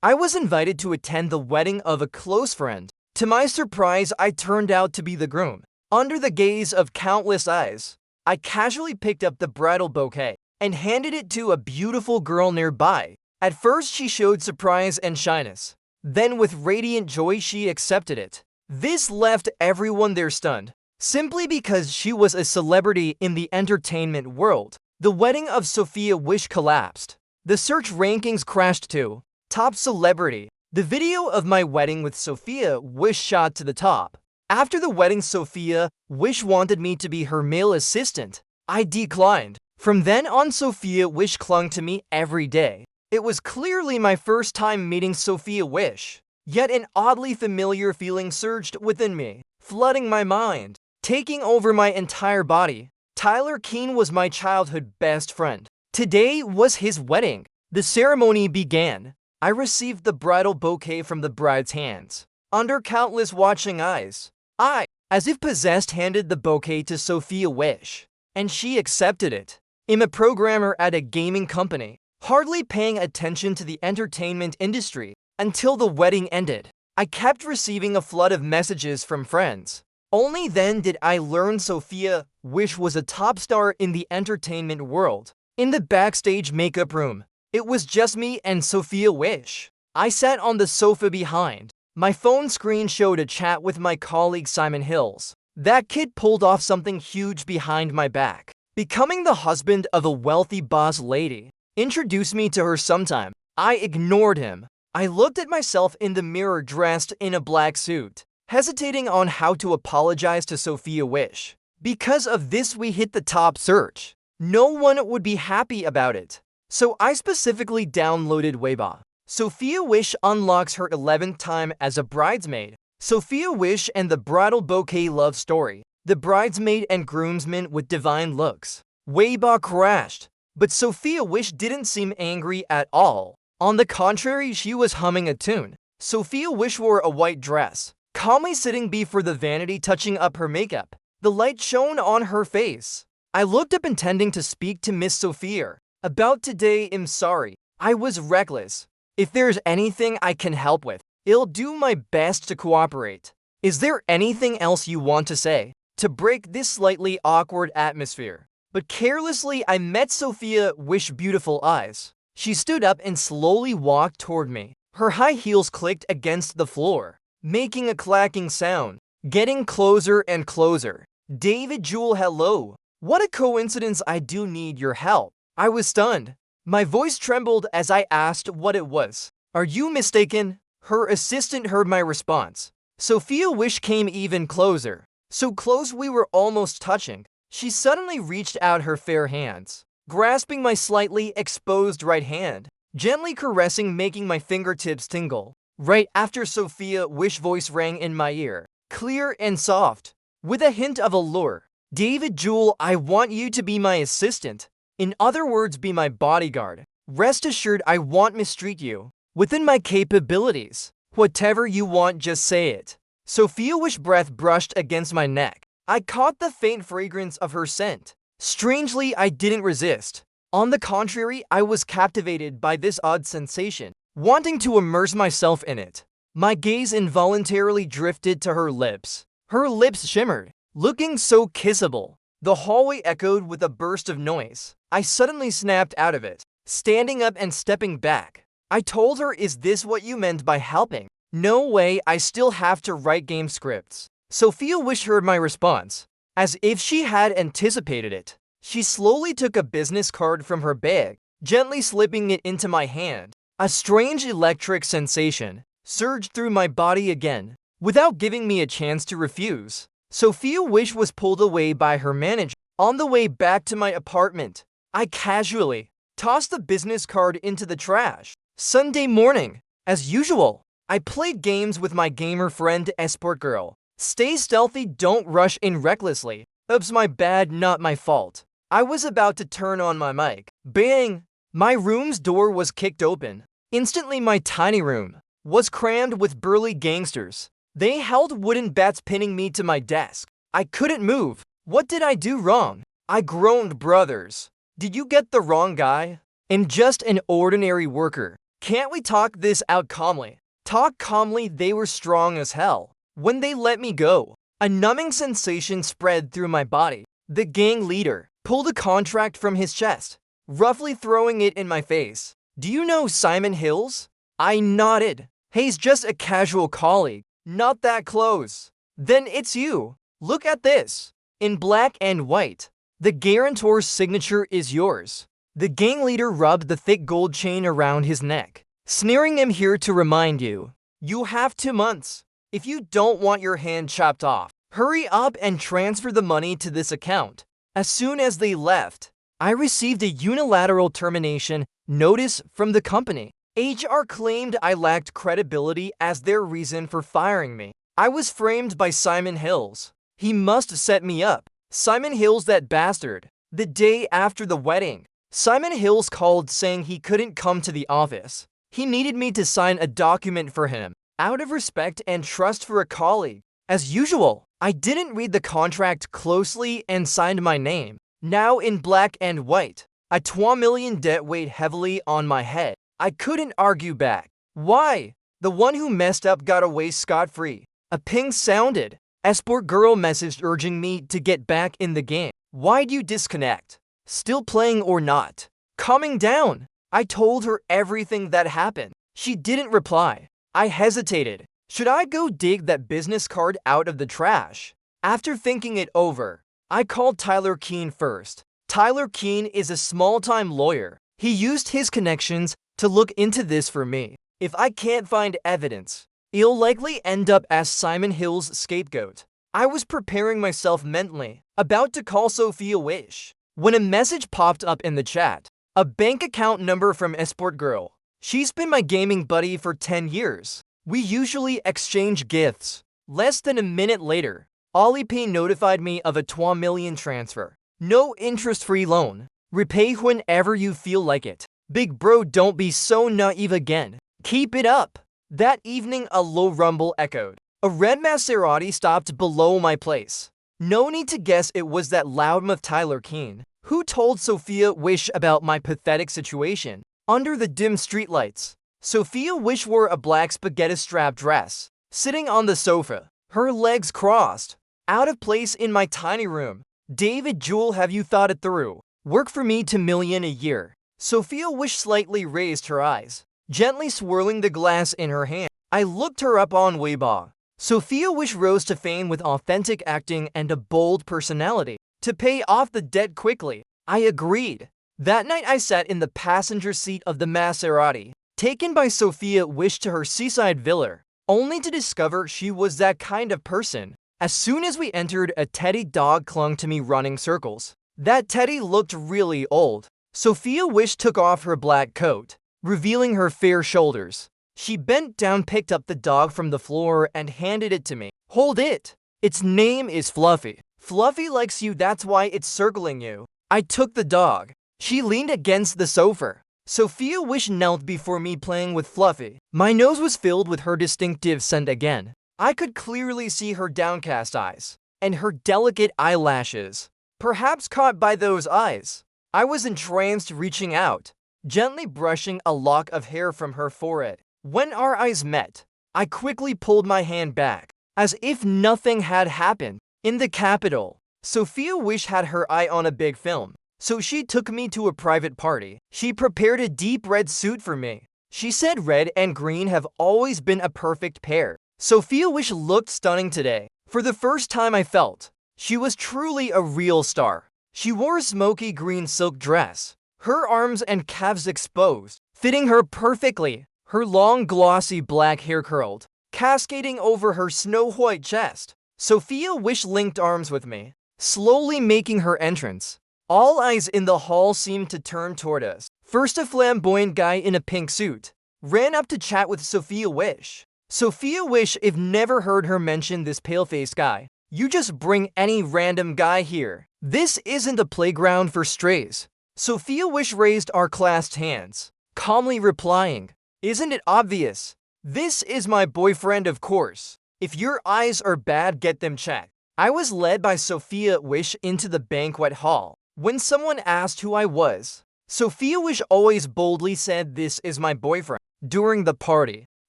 I was invited to attend the wedding of a close friend. To my surprise, I turned out to be the groom. Under the gaze of countless eyes, I casually picked up the bridal bouquet and handed it to a beautiful girl nearby. At first, she showed surprise and shyness. Then, with radiant joy, she accepted it. This left everyone there stunned, simply because she was a celebrity in the entertainment world. The wedding of Sophia Wish collapsed. The search rankings crashed too. Top celebrity. The video of my wedding with Sophia Wish shot to the top. After the wedding, Sophia Wish wanted me to be her male assistant. I declined. From then on, Sophia Wish clung to me every day. It was clearly my first time meeting Sophia Wish. Yet an oddly familiar feeling surged within me, flooding my mind, taking over my entire body. Tyler Keene was my childhood best friend. Today was his wedding. The ceremony began. I received the bridal bouquet from the bride's hands. Under countless watching eyes, I, as if possessed, handed the bouquet to Sophia Wish, and she accepted it. I'm a programmer at a gaming company, hardly paying attention to the entertainment industry until the wedding ended. I kept receiving a flood of messages from friends. Only then did I learn Sophia Wish was a top star in the entertainment world. In the backstage makeup room, it was just me and Sophia Wish. I sat on the sofa behind. My phone screen showed a chat with my colleague Simon Hills. That kid pulled off something huge behind my back, becoming the husband of a wealthy boss lady. Introduced me to her sometime. I ignored him. I looked at myself in the mirror dressed in a black suit, hesitating on how to apologize to Sophia Wish. Because of this, we hit the top search. No one would be happy about it. So I specifically downloaded Weibo. Sophia Wish unlocks her 11th time as a bridesmaid. Sophia Wish and the bridal bouquet love story. The bridesmaid and groomsmen with divine looks. Weibo crashed, but Sophia Wish didn't seem angry at all. On the contrary, she was humming a tune. Sophia Wish wore a white dress, calmly sitting before the vanity, touching up her makeup. The light shone on her face. I looked up intending to speak to Miss Sophia about today. I'm sorry, I was reckless. If there's anything I can help with, I'll do my best to cooperate. Is there anything else you want to say? To break this slightly awkward atmosphere, but carelessly, I met Sophia Wish's beautiful eyes. She stood up and slowly walked toward me. Her high heels clicked against the floor, making a clacking sound. Getting closer and closer. David Jewel, hello. What a coincidence, I do need your help. I was stunned. My voice trembled as I asked what it was. Are you mistaken? Her assistant heard my response. Sophia Wish came even closer. So close we were almost touching. She suddenly reached out her fair hands, grasping my slightly exposed right hand, gently caressing, making my fingertips tingle. Right after, Sophia Wish's voice rang in my ear, clear and soft, with a hint of allure. David Jewel, I want you to be my assistant. In other words, be my bodyguard. Rest assured, I won't mistreat you. Within my capabilities. Whatever you want, just say it. Sophia Wish's breath brushed against my neck. I caught the faint fragrance of her scent. Strangely, I didn't resist. On the contrary, I was captivated by this odd sensation, wanting to immerse myself in it. My gaze involuntarily drifted to her lips. Her lips shimmered, looking so kissable. The hallway echoed with a burst of noise. I suddenly snapped out of it, standing up and stepping back. I told her, is this what you meant by helping? No way, I still have to write game scripts. Sophia Wish heard my response, as if she had anticipated it. She slowly took a business card from her bag, gently slipping it into my hand. A strange electric sensation surged through my body again, without giving me a chance to refuse. Sophia Wish was pulled away by her manager. On the way back to my apartment, I casually tossed the business card into the trash. Sunday morning, as usual, I played games with my gamer friend Esport Girl. Stay stealthy, don't rush in recklessly. Oops, my bad, not my fault. I was about to turn on my mic. Bang! My room's door was kicked open. Instantly, my tiny room was crammed with burly gangsters. They held wooden bats, pinning me to my desk. I couldn't move. What did I do wrong? I groaned. Brothers, did you get the wrong guy? I'm just an ordinary worker. Can't we talk this out calmly? Talk calmly, they were strong as hell. When they let me go, a numbing sensation spread through my body. The gang leader pulled a contract from his chest, roughly throwing it in my face. Do you know Simon Hills? I nodded. He's just a casual colleague, not that close. Then it's you. Look at this. In black and white. The guarantor's signature is yours. The gang leader rubbed the thick gold chain around his neck, sneering. "I'm here to remind you. You have 2 months. If you don't want your hand chopped off, hurry up and transfer the money to this account." As soon as they left, I received a unilateral termination notice from the company. HR claimed I lacked credibility as their reason for firing me. I was framed by Simon Hills. He must set me up. Simon Hills, that bastard. The day after the wedding, Simon Hills called saying he couldn't come to the office. He needed me to sign a document for him, out of respect and trust for a colleague. As usual, I didn't read the contract closely and signed my name. Now in black and white, a 12 million debt weighed heavily on my head. I couldn't argue back. Why? The one who messed up got away scot-free. A ping sounded. Esport girl messaged urging me to get back in the game. Why'd you disconnect? Still playing or not? Calming down. I told her everything that happened. She didn't reply. I hesitated. Should I go dig that business card out of the trash? After thinking it over, I called Tyler Keene first. Tyler Keene is a small-time lawyer. He used his connections to look into this for me. If I can't find evidence, it'll likely end up as Simon Hill's scapegoat. I was preparing myself mentally, about to call Sophia Wish, when a message popped up in the chat. A bank account number from Esport Girl. She's been my gaming buddy for 10 years. We usually exchange gifts. Less than a minute later, Alipay notified me of a 12 million transfer. No interest-free loan. Repay whenever you feel like it. Big bro, don't be so naive again. Keep it up. That evening, a low rumble echoed. A red Maserati stopped below my place. No need to guess, it was that loudmouth Tyler Keene, who told Sophia Wish about my pathetic situation. Under the dim streetlights, Sophia Wish wore a black spaghetti-strap dress, sitting on the sofa, her legs crossed, out of place in my tiny room. David Jewel, have you thought it through? Work for me, 2 million a year. Sophia Wish slightly raised her eyes, gently swirling the glass in her hand. I looked her up on Weibo. Sophia Wish rose to fame with authentic acting and a bold personality. To pay off the debt quickly, I agreed. That night I sat in the passenger seat of the Maserati, taken by Sophia Wish to her seaside villa, only to discover she was that kind of person. As soon as we entered, a teddy dog clung to me, running circles. That teddy looked really old. Sophia Wish took off her black coat, revealing her fair shoulders. She bent down, picked up the dog from the floor, and handed it to me. Hold it. Its name is Fluffy. Fluffy likes you, that's why it's circling you. I took the dog. She leaned against the sofa. Sophia Wish knelt before me, playing with Fluffy. My nose was filled with her distinctive scent again. I could clearly see her downcast eyes, and her delicate eyelashes. Perhaps caught by those eyes, I was entranced, reaching out, gently brushing a lock of hair from her forehead. When our eyes met, I quickly pulled my hand back, as if nothing had happened. In the capital, Sophia Wish had her eye on a big film, so she took me to a private party. She prepared a deep red suit for me. She said red and green have always been a perfect pair. Sophia Wish looked stunning today. For the first time I felt she was truly a real star. She wore a smoky green silk dress, her arms and calves exposed, fitting her perfectly. Her long glossy black hair curled, cascading over her snow-white chest. Sophia Wish linked arms with me, slowly making her entrance. All eyes in the hall seemed to turn toward us. First, a flamboyant guy in a pink suit ran up to chat with Sophia Wish. Sophia Wish, if never heard her mention this pale-faced guy. You just bring any random guy here. This isn't a playground for strays. Sophia Wish raised our clasped hands, calmly replying, "Isn't it obvious? This is my boyfriend, of course. If your eyes are bad, get them checked." I was led by Sophia Wish into the banquet hall. When someone asked who I was, Sophia Wish always boldly said this is my boyfriend. During the party,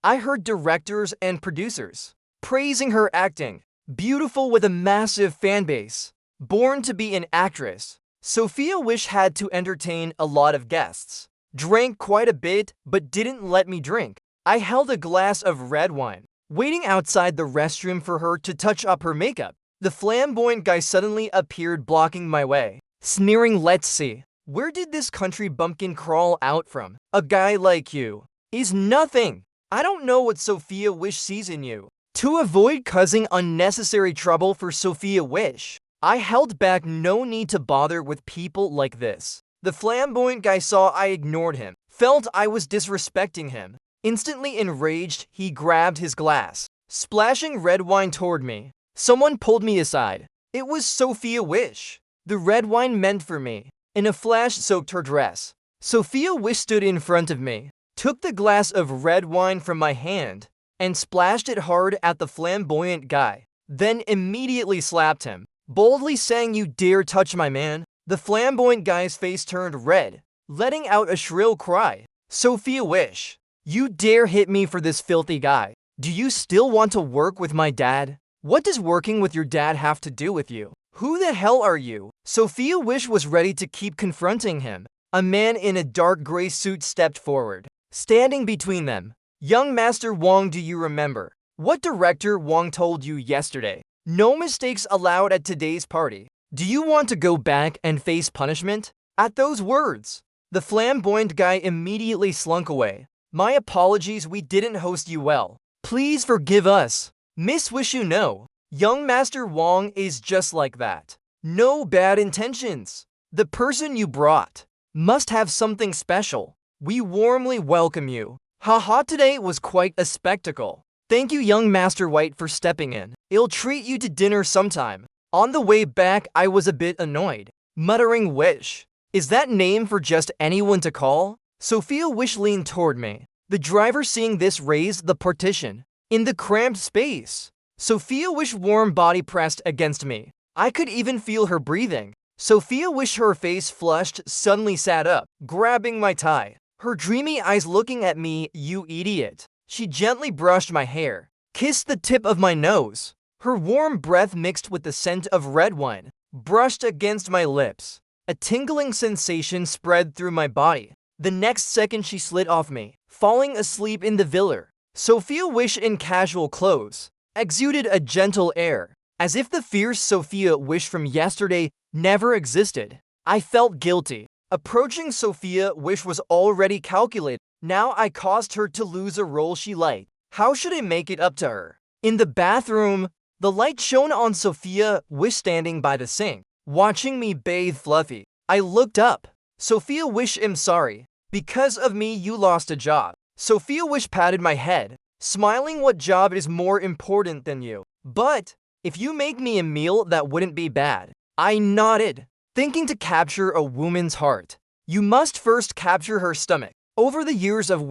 I heard directors and producers praising her acting. Beautiful with a massive fan base. Born to be an actress, Sophia Wish had to entertain a lot of guests. Drank quite a bit, but didn't let me drink. I held a glass of red wine, waiting outside the restroom for her to touch up her makeup. The flamboyant guy suddenly appeared blocking my way, sneering, "Let's see. Where did this country bumpkin crawl out from? A guy like you is nothing. I don't know what Sophia Wish sees in you." To avoid causing unnecessary trouble for Sophia Wish, I held back. No need to bother with people like this. The flamboyant guy saw I ignored him, felt I was disrespecting him. Instantly enraged, he grabbed his glass, splashing red wine toward me. Someone pulled me aside. It was Sophia Wish. The red wine meant for me. In a flash, soaked her dress. Sophia Wish stood in front of me, took the glass of red wine from my hand, and splashed it hard at the flamboyant guy, then immediately slapped him, boldly saying, "You dare touch my man?" The flamboyant guy's face turned red, letting out a shrill cry. "Sophia Wish, you dare hit me for this filthy guy? Do you still want to work with my dad? What does working with your dad have to do with you? Who the hell are you?" Sophia Wish was ready to keep confronting him. A man in a dark gray suit stepped forward, standing between them. "Young Master Wong, do you remember what Director Wong told you yesterday? No mistakes allowed at today's party. Do you want to go back and face punishment?" At those words, the flamboyant guy immediately slunk away. "My apologies, we didn't host you well. Please forgive us. Miss Wish, you know, young Master Wong is just like that. No bad intentions. The person you brought must have something special. We warmly welcome you. Haha, today was quite a spectacle. Thank you, young Master White, for stepping in. I'll treat you to dinner sometime." On the way back, I was a bit annoyed, muttering, "Wish, is that name for just anyone to call?" Sophia Wish leaned toward me. The driver, seeing this, raised the partition. In the cramped space, Sophia Wish warm body pressed against me. I could even feel her breathing. Sophia Wish, her face flushed, suddenly sat up, grabbing my tie, her dreamy eyes looking at me. "You idiot." She gently brushed my hair, kissed the tip of my nose. Her warm breath mixed with the scent of red wine brushed against my lips. A tingling sensation spread through my body. The next second, she slid off me, falling asleep in the villa. Sophia Wish, in casual clothes, exuded a gentle air, as if the fierce Sophia Wish from yesterday never existed. I felt guilty. Approaching Sophia Wish was already calculated. Now I caused her to lose a role she liked. How should I make it up to her? In the bathroom, the light shone on Sophia Wish standing by the sink, watching me bathe Fluffy. I looked up. "Sophia Wish, I'm sorry. Because of me, you lost a job." Sophia Wish patted my head, smiling. "What job is more important than you? But if you make me a meal, that wouldn't be bad." I nodded, thinking to capture a woman's heart, you must first capture her stomach. Over the years of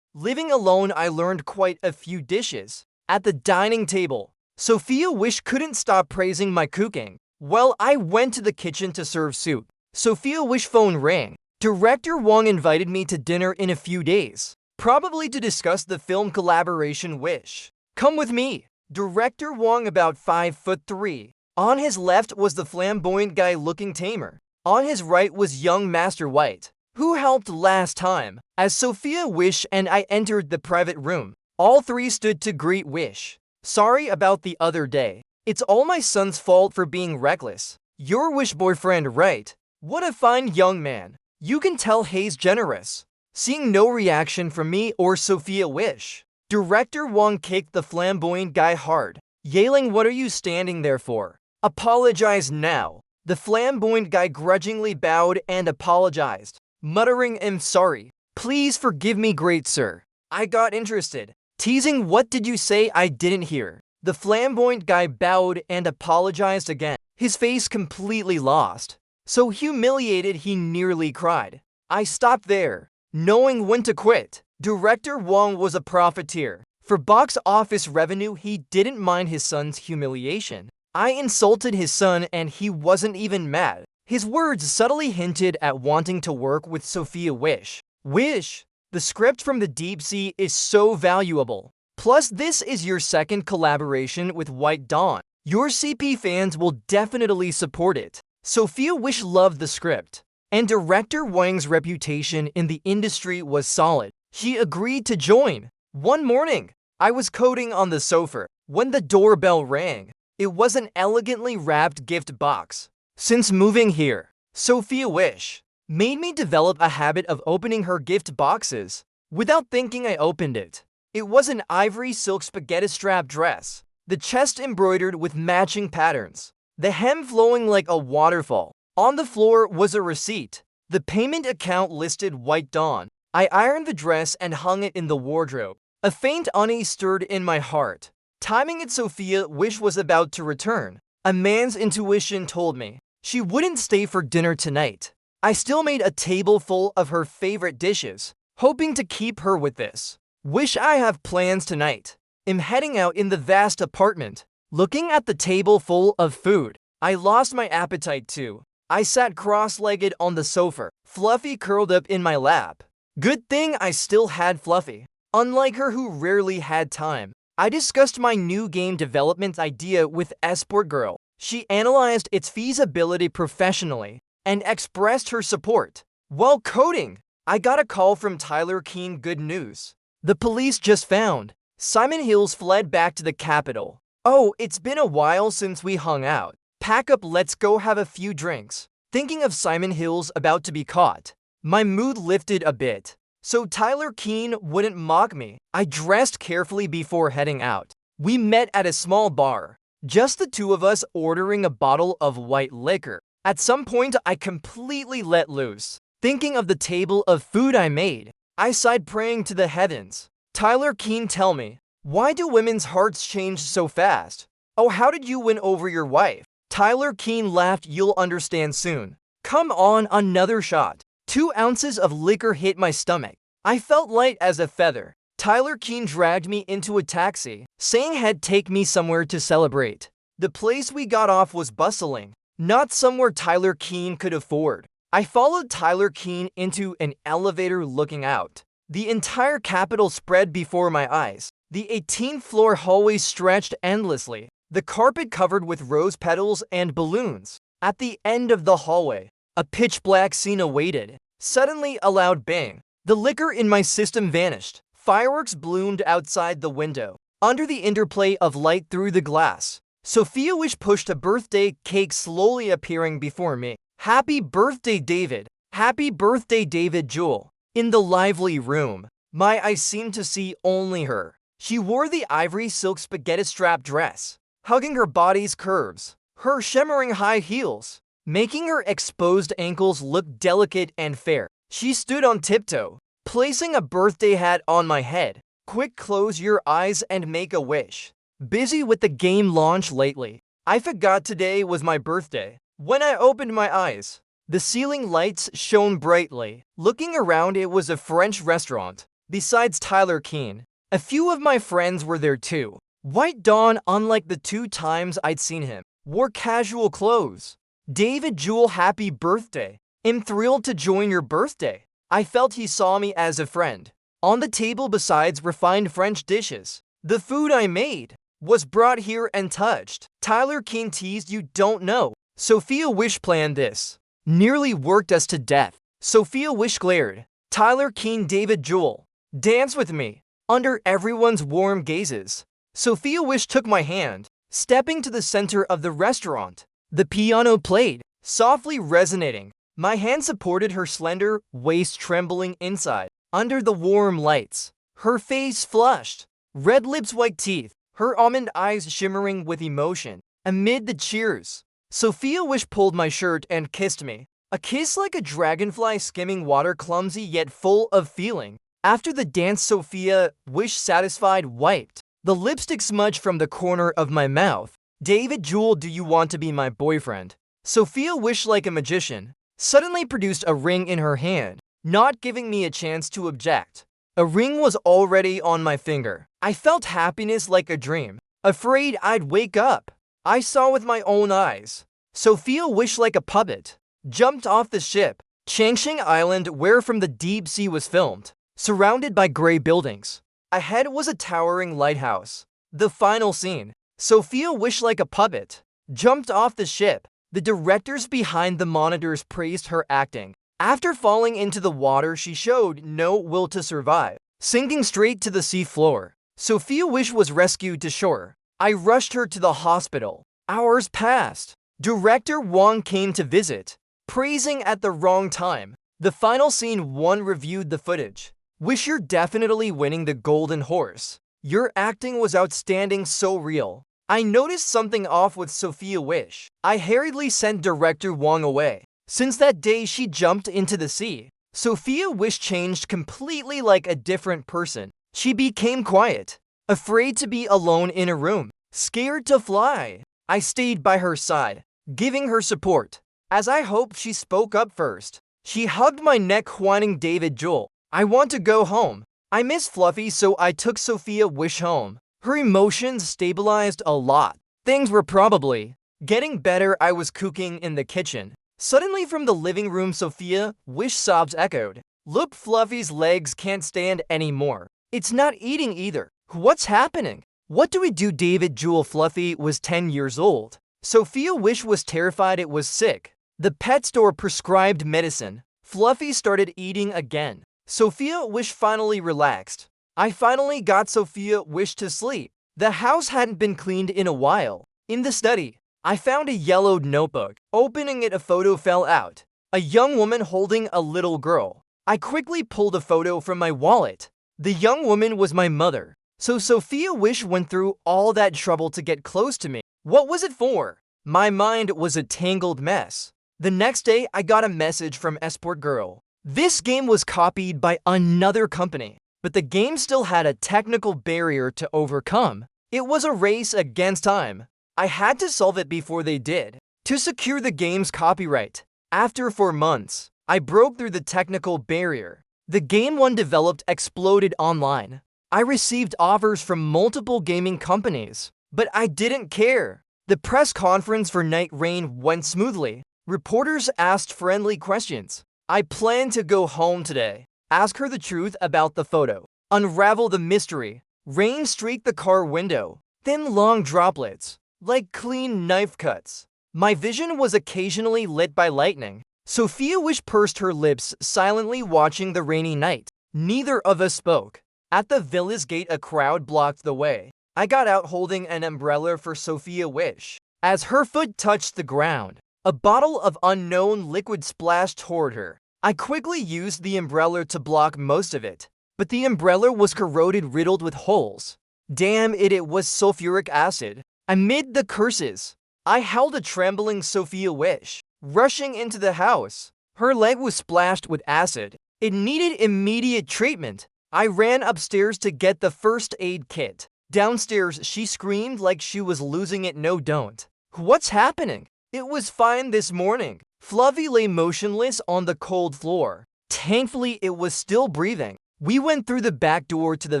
living alone, I learned quite a few dishes. At the dining table, Sophia Wish couldn't stop praising my cooking. Well, I went to the kitchen to serve soup. Sophia Wish phone rang. Director Wong invited me to dinner in a few days, probably to discuss the film collaboration Wish. Come with me. Director Wong, about 5'3". On his left was the flamboyant guy looking tamer. On his right was young Master White, who helped last time. As Sophia Wish and I entered the private room, all three stood to greet Wish. "Sorry about the other day. It's all my son's fault for being reckless. Your Wish boyfriend, right? What a fine young man. You can tell he's generous." Seeing no reaction from me or Sophia Wish, Director Wong kicked the flamboyant guy hard, yelling, "What are you standing there for? Apologize now." The flamboyant guy grudgingly bowed and apologized, muttering, "I'm sorry. Please forgive me, great sir." I got interested, teasing, "What did you say? I didn't hear." The flamboyant guy bowed and apologized again, his face completely lost, so humiliated he nearly cried. I stopped there, knowing when to quit. Director Wong was a profiteer. For box office revenue, he didn't mind his son's humiliation. I insulted his son and he wasn't even mad. His words subtly hinted at wanting to work with Sophia Wish. Wish, the script from the deep sea is so valuable. Plus, this is your second collaboration with White Dawn. Your CP fans will definitely support it. Sophia Wish loved the script, and director Wang's reputation in the industry was solid. She agreed to join. One morning, I was coding on the sofa when the doorbell rang. It was an elegantly wrapped gift box. Since moving here, Sophia Wish made me develop a habit of opening her gift boxes. Without thinking, I opened it. It was an ivory silk spaghetti strap dress, the chest embroidered with matching patterns, the hem flowing like a waterfall. On the floor was a receipt. The payment account listed White Dawn. I ironed the dress and hung it in the wardrobe. A faint unease stirred in my heart. Timing it, Sophia Wish was about to return. A man's intuition told me she wouldn't stay for dinner tonight. I still made a table full of her favorite dishes, hoping to keep her with this. Wish I have plans tonight. I'm heading out in the vast apartment. Looking at the table full of food, I lost my appetite too. I sat cross-legged on the sofa, Fluffy curled up in my lap. Good thing I still had Fluffy. Unlike her, who rarely had time, I discussed my new game development idea with Esport Girl. She analyzed its feasibility professionally and expressed her support. While coding, I got a call from Tyler Keene. Good news. The police just found Simon Hills fled back to the capital. Oh, it's been a while since we hung out. Pack up, let's go have a few drinks. Thinking of Simon Hills about to be caught, my mood lifted a bit. So Tyler Keene wouldn't mock me. I dressed carefully before heading out. We met at a small bar, just the two of us ordering a bottle of white liquor. At some point, I completely let loose. Thinking of the table of food I made, I sighed, praying to the heavens. Tyler Keene, tell me, why do women's hearts change so fast? Oh, how did you win over your wife? Tyler Keene laughed. You'll understand soon. Come on, another shot. 2 ounces of liquor hit my stomach. I felt light as a feather. Tyler Keene dragged me into a taxi, saying he'd take me somewhere to celebrate. The place we got off was bustling, not somewhere Tyler Keene could afford. I followed Tyler Keene into an elevator, looking out. The entire capital spread before my eyes. The 18th floor hallway stretched endlessly, the carpet covered with rose petals and balloons. At the end of the hallway, a pitch-black scene awaited. Suddenly, a loud bang. The liquor in my system vanished. Fireworks bloomed outside the window, under the interplay of light through the glass. Sophia Wish pushed a birthday cake, slowly appearing before me. Happy birthday, David. Happy birthday, David. Jewel. In the lively room, my eyes seemed to see only her. She wore the ivory silk spaghetti strap dress, hugging her body's curves, her shimmering high heels, making her exposed ankles look delicate and fair. She stood on tiptoe, placing a birthday hat on my head. Quick, close your eyes and make a wish. Busy with the game launch lately, I forgot today was my birthday. When I opened my eyes, the ceiling lights shone brightly. Looking around, it was a French restaurant. Besides Tyler Keene, a few of my friends were there too. White Dawn, unlike the 2 times I'd seen him, wore casual clothes. David, Jewel, happy birthday. I'm thrilled to join your birthday. I felt he saw me as a friend. On the table, besides refined French dishes, the food I made was brought here and touched. Tyler Keene teased, you don't know. Sophia Wish planned this. Nearly worked us to death. Sophia Wish glared. Tyler Keene, David, Jewel, dance with me. Under everyone's warm gazes, Sophia Wish took my hand, stepping to the center of the restaurant. The piano played, softly resonating. My hand supported her slender waist, trembling inside. Under the warm lights, her face flushed, red lips, white teeth, her almond eyes shimmering with emotion. Amid the cheers, Sophia Wish pulled my shirt and kissed me. A kiss like a dragonfly skimming water, clumsy yet full of feeling. After the dance, Sophia Wish, satisfied, wiped the lipstick smudge from the corner of my mouth. David, Jewel, do you want to be my boyfriend? Sophia Wish, like a magician, suddenly produced a ring in her hand, not giving me a chance to object. A ring was already on my finger. I felt happiness like a dream, afraid I'd wake up. I saw with my own eyes. Sophia Wish, like a puppet, jumped off the ship, Changsheng Island, where from the deep sea was filmed, surrounded by gray buildings. Ahead was a towering lighthouse. The final scene. Sophia wished like a puppet, jumped off the ship. The directors behind the monitors praised her acting. After falling into the water, she showed no will to survive, sinking straight to the sea floor. Sophia Wish was rescued to shore. I rushed her to the hospital. Hours passed. Director Wang came to visit, praising at the wrong time. The final scene, one reviewed the footage. Wish, you're definitely winning the golden horse. Your acting was outstanding, so real. I noticed something off with Sophia Wish. I hurriedly sent director Wang away. Since that day she jumped into the sea, Sophia Wish changed completely, like a different person. She became quiet, afraid to be alone in a room, scared to fly. I stayed by her side, giving her support. As I hoped, she spoke up first. She hugged my neck, whining, David Jewel, I want to go home. I miss Fluffy, so I took Sophia Wish home. Her emotions stabilized a lot. Things were probably getting better. I was cooking in the kitchen. Suddenly from the living room, Sophia Wish sobs echoed. Look, Fluffy's legs can't stand anymore. It's not eating either. What's happening? What do we do? David Jewel, Fluffy was 10 years old. Sophia Wish was terrified it was sick. The pet store prescribed medicine. Fluffy started eating again. Sophia Wish finally relaxed. I finally got Sophia Wish to sleep. The house hadn't been cleaned in a while. In the study, I found a yellowed notebook. Opening it, a photo fell out. A young woman holding a little girl. I quickly pulled a photo from my wallet. The young woman was my mother. So Sophia Wish went through all that trouble to get close to me. What was it for? My mind was a tangled mess. The next day, I got a message from Esport Girl. This game was copied by another company, but the game still had a technical barrier to overcome. It was a race against time. I had to solve it before they did, to secure the game's copyright. After 4 months, I broke through the technical barrier. The game one developed exploded online. I received offers from multiple gaming companies, but I didn't care. The press conference for Night Rain went smoothly. Reporters asked friendly questions. I plan to go home today, ask her the truth about the photo, unravel the mystery. Rain streaked the car window, thin long droplets, like clean knife cuts. My vision was occasionally lit by lightning. Sophia Wish pursed her lips, silently watching the rainy night. Neither of us spoke. At the villa's gate, a crowd blocked the way. I got out holding an umbrella for Sophia Wish. As her foot touched the ground, a bottle of unknown liquid splashed toward her. I quickly used the umbrella to block most of it, but the umbrella was corroded, riddled with holes. Damn it, it was sulfuric acid. Amid the curses, I held a trembling Sophia Wish, rushing into the house. Her leg was splashed with acid. It needed immediate treatment. I ran upstairs to get the first aid kit. Downstairs, she screamed like she was losing it. No, don't. What's happening? It was fine this morning. Fluffy lay motionless on the cold floor. Thankfully, it was still breathing. We went through the back door to the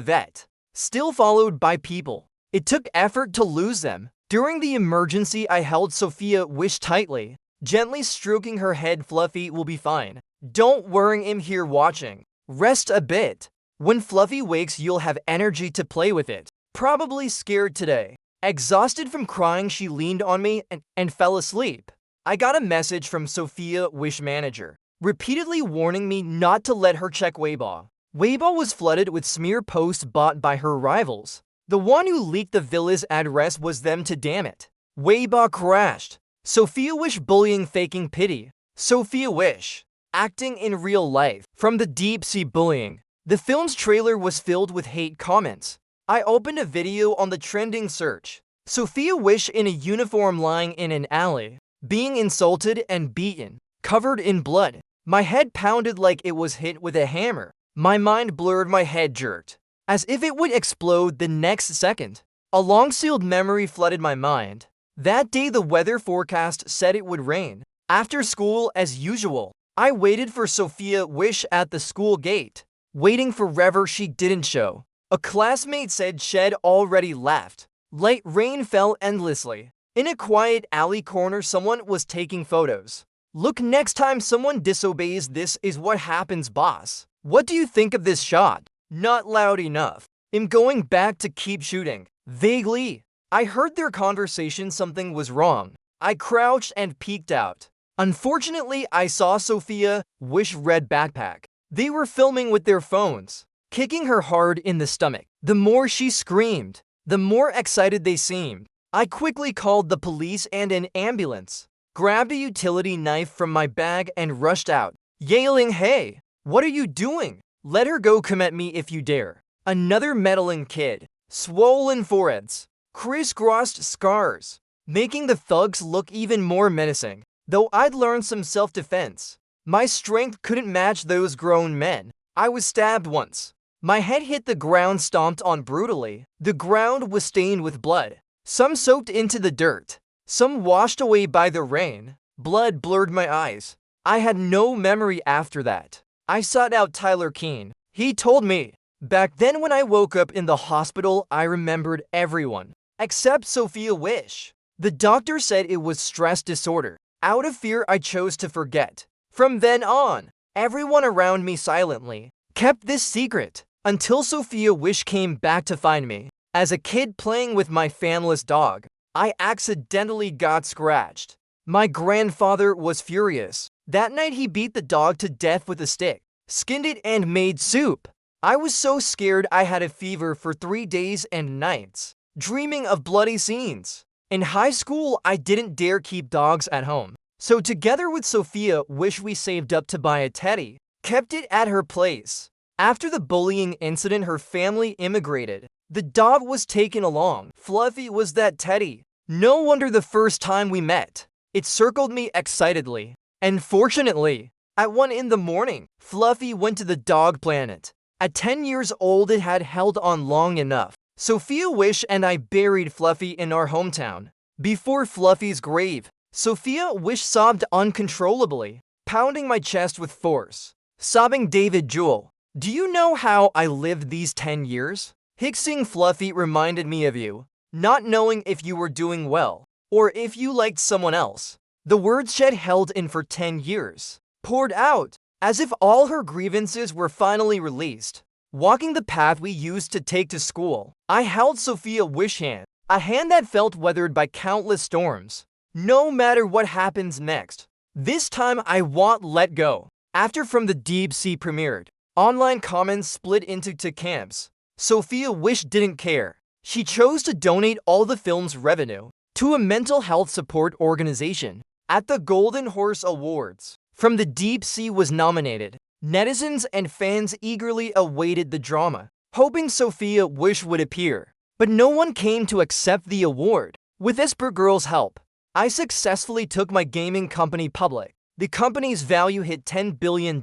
vet, still followed by people. It took effort to lose them. During the emergency, I held Sophia Wish tightly, gently stroking her head. Fluffy will be fine. Don't worry, I'm here watching. Rest a bit. When Fluffy wakes, you'll have energy to play with it. Probably scared today. Exhausted from crying, she leaned on me and fell asleep. I got a message from Sophia Wish manager, repeatedly warning me not to let her check Weibo. Weibo was flooded with smear posts bought by her rivals. The one who leaked the villa's address was them, to damn it. Weibo crashed. Sophia Wish bullying, faking pity. Sophia Wish acting in real life. From the deep sea bullying. The film's trailer was filled with hate comments. I opened a video on the trending search. Sophia Wish in a uniform lying in an alley, being insulted and beaten, covered in blood. My head pounded like it was hit with a hammer. My mind blurred, my head jerked, as if it would explode the next second. A long-sealed memory flooded my mind. That day the weather forecast said it would rain. After school, as usual, I waited for Sophia Wish at the school gate. Waiting forever, she didn't show. A classmate said she'd already left. Light rain fell endlessly. In a quiet alley corner, someone was taking photos. Look, next time someone disobeys, this is what happens, boss. What do you think of this shot? Not loud enough. I'm going back to keep shooting. Vaguely. I heard their conversation, something was wrong. I crouched and peeked out. Unfortunately, I saw Sophia Wish red backpack. They were filming with their phones, kicking her hard in the stomach. The more she screamed, the more excited they seemed. I quickly called the police and an ambulance, grabbed a utility knife from my bag and rushed out, yelling, "Hey, what are you doing? Let her go, come at me if you dare." Another meddling kid, swollen foreheads, crisscrossed scars, making the thugs look even more menacing. Though I'd learned some self-defense, my strength couldn't match those grown men. I was stabbed once. My head hit the ground, stomped on brutally. The ground was stained with blood, some soaked into the dirt, some washed away by the rain. Blood blurred my eyes. I had no memory after that. I sought out Tyler Keene. He told me. Back then when I woke up in the hospital, I remembered everyone, except Sophia Wish. The doctor said it was stress disorder. Out of fear, I chose to forget. From then on, everyone around me silently kept this secret until Sophia Wish came back to find me. As a kid playing with my fanless dog, I accidentally got scratched. My grandfather was furious. That night he beat the dog to death with a stick, skinned it and made soup. I was so scared I had a fever for 3 days and nights, dreaming of bloody scenes. In high school, I didn't dare keep dogs at home. So together with Sophia Wish, we saved up to buy a teddy, kept it at her place. After the bullying incident, her family immigrated. The dog was taken along. Fluffy was that teddy. No wonder the first time we met, it circled me excitedly. And fortunately, at 1 in the morning, Fluffy went to the dog planet. At 10 years old, it had held on long enough. Sophia Wish and I buried Fluffy in our hometown. Before Fluffy's grave, Sophia Wish sobbed uncontrollably, pounding my chest with force. Sobbing, "David Jewel, do you know how I lived these 10 years? Hicksing Fluffy reminded me of you, not knowing if you were doing well, or if you liked someone else." The words she'd held in for 10 years poured out, as if all her grievances were finally released. Walking the path we used to take to school, I held Sophia Wish hand, a hand that felt weathered by countless storms. No matter what happens next, this time I won't let go. After From the Deep Sea premiered, online comments split into two camps. Sophia Wish didn't care. She chose to donate all the film's revenue to a mental health support organization. At the Golden Horse Awards, From the Deep Sea was nominated. Netizens and fans eagerly awaited the drama, hoping Sophia Wish would appear. But no one came to accept the award. With Esper Girl's help, I successfully took my gaming company public. The company's value hit $10 billion.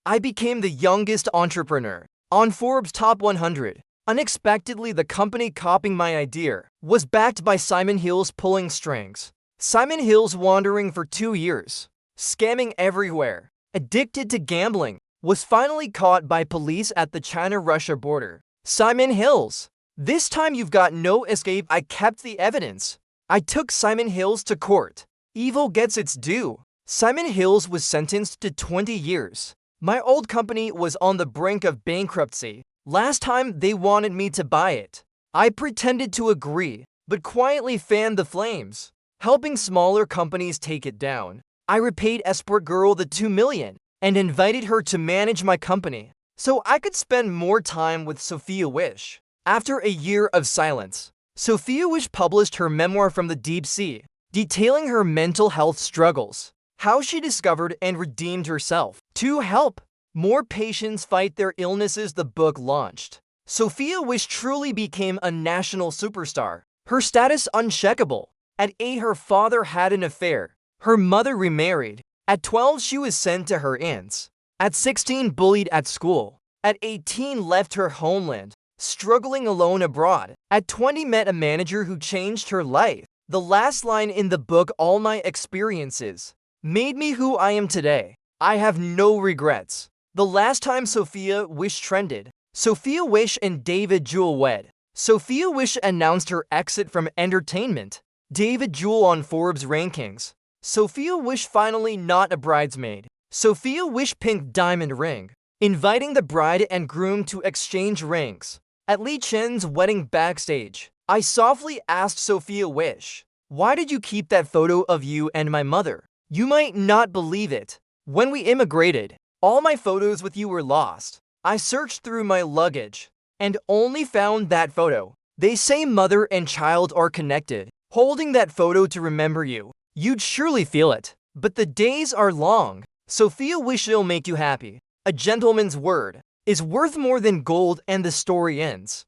I became the youngest entrepreneur on Forbes Top 100. Unexpectedly, the company copying my idea was backed by Simon Hills pulling strings. Simon Hills, wandering for 2 years, scamming everywhere, addicted to gambling, was finally caught by police at the China-Russia border. Simon Hills, this time you've got no escape. I kept the evidence. I took Simon Hills to court. Evil gets its due. Simon Hills was sentenced to 20 years. My old company was on the brink of bankruptcy. Last time they wanted me to buy it. I pretended to agree, but quietly fanned the flames, helping smaller companies take it down. I repaid Esport Girl the $2 million and invited her to manage my company so I could spend more time with Sophia Wish. After a year of silence, Sophia Wish published her memoir From the Deep Sea, detailing her mental health struggles, how she discovered and redeemed herself. To help more patients fight their illnesses, the book launched. Sophia Wish truly became a national superstar, her status uncheckable. At 8, her father had an affair. Her mother remarried. At 12, she was sent to her aunt's. At 16, bullied at school. At 18, left her homeland, struggling alone abroad. At 20, met a manager who changed her life. The last line in the book, "All my experiences made me who I am today. I have no regrets." The last time Sophia Wish trended, Sophia Wish and David Jewel wed. Sophia Wish announced her exit from entertainment. David Jewel on Forbes rankings Sophia Wish finally not a bridesmaid. Sophia Wish pink diamond ring. Inviting the bride and groom to exchange rings. At Li Chen's wedding backstage, I softly asked Sophia Wish, "Why did you keep that photo of you and my mother? You might not believe it. When we immigrated, all my photos with you were lost. I searched through my luggage and only found that photo. They say mother and child are connected. Holding that photo to remember you, you'd surely feel it. But the days are long. Sophia Wish it'll make you happy. A gentleman's word is worth more than gold," and the story ends.